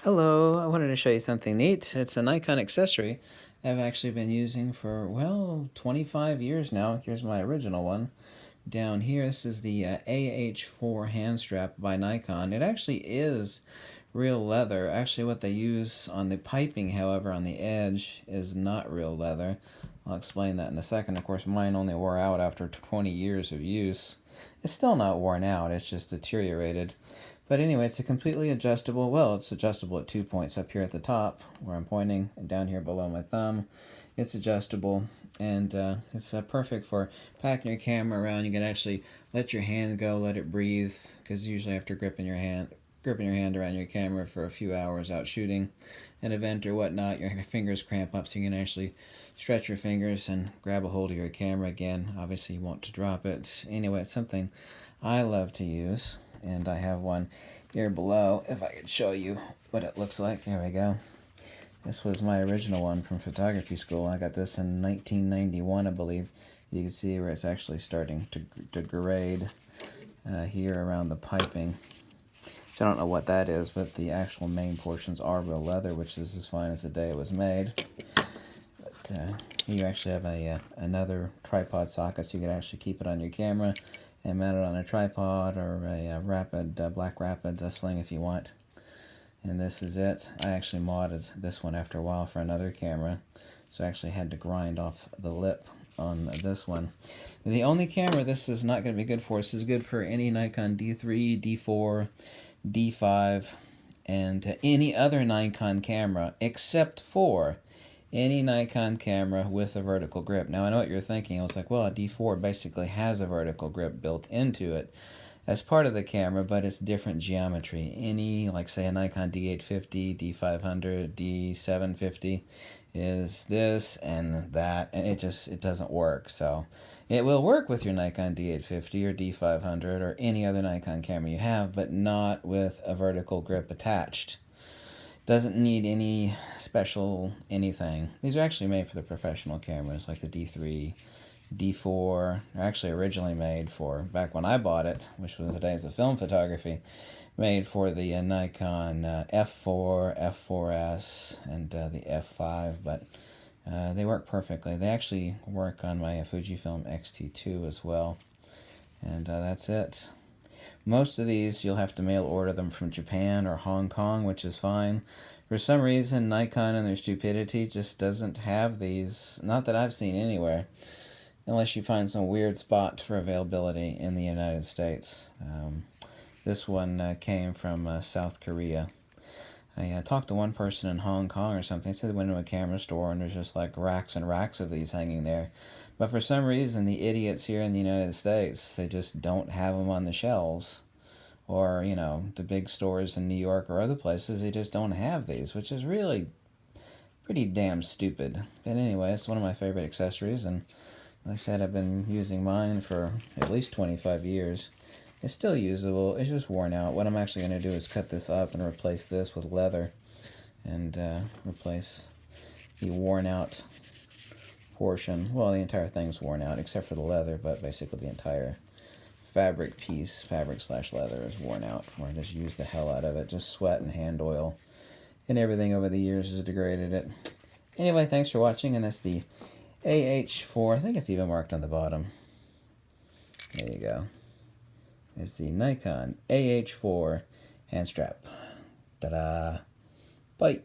Hello, I wanted to show you something neat. It's a Nikon accessory I've actually been using for, well, 25 years now. Here's my original one. Down here, this is the AH-4 hand strap by Nikon. It actually is real leather. Actually, what they use on the piping, however, on the edge is not real leather. I'll explain that in a second. Of course, mine only wore out after 20 years of use. It's still not worn out, it's just deteriorated. But anyway, it's a completely adjustable, well, it's adjustable at 2 points up here at the top where I'm pointing and down here below my thumb. It's adjustable, and it's perfect for packing your camera around. You can actually let your hand go, let it breathe, because usually after gripping your hand around your camera for a few hours out shooting an event or whatnot, your fingers cramp up, so you can actually stretch your fingers and grab a hold of your camera again. Obviously you want to drop it. Anyway, it's something I love to use, and I have one here below if I could show you what it looks like. There we go. This was my original one from photography school. I got this in 1991, I believe. You can see where it's actually starting to degrade here around the piping. I don't know what that is, but the actual main portions are real leather, which is as fine as the day it was made. But you actually have another tripod socket, so you can actually keep it on your camera and mount it on a tripod or a black rapid sling if you want. And this is it. I actually modded this one after a while for another camera, so I actually had to grind off the lip on this one. The only camera this is not going to be good for, this is good for any Nikon D3, D4, D5, and any other Nikon camera except for any Nikon camera with a vertical grip. Now I know what you're thinking. It's like, well, a D4 basically has a vertical grip built into it as part of the camera, but it's different geometry. Any, like say a Nikon D850, D500, D750 is this and that, and it doesn't work. So it will work with your Nikon D850 or D500 or any other Nikon camera you have, but not with a vertical grip attached. Doesn't need any special anything. These are actually made for the professional cameras, like the D3, D4. They're actually originally made for, back when I bought it, which was the days of film photography, made for the Nikon F4, F4S, and the F5, but they work perfectly. They actually work on my Fujifilm X-T2 as well, and that's it. Most of these you'll have to mail order them from Japan or Hong Kong, which is fine. For some reason, Nikon in their stupidity just doesn't have these, not that I've seen anywhere, unless you find some weird spot for availability in the United States. This one came from South Korea. I talked to one person in Hong Kong or something. They said they went to a camera store and there's just like racks and racks of these hanging there. But for some reason, the idiots here in the United States, they just don't have them on the shelves. Or, you know, the big stores in New York or other places, they just don't have these, which is really pretty damn stupid. But anyway, it's one of my favorite accessories, and like I said, I've been using mine for at least 25 years. It's still usable, it's just worn out. What I'm actually going to do is cut this up and replace this with leather, and replace the worn out portion. Well, the entire thing's worn out except for the leather, but basically the entire fabric piece, fabric/leather, is worn out. Where I just use the hell out of it. Just sweat and hand oil and everything over the years has degraded it. Anyway, thanks for watching, and that's the AH-4. I think it's even marked on the bottom. There you go. It's the Nikon AH-4 hand strap. Ta-da! Bye!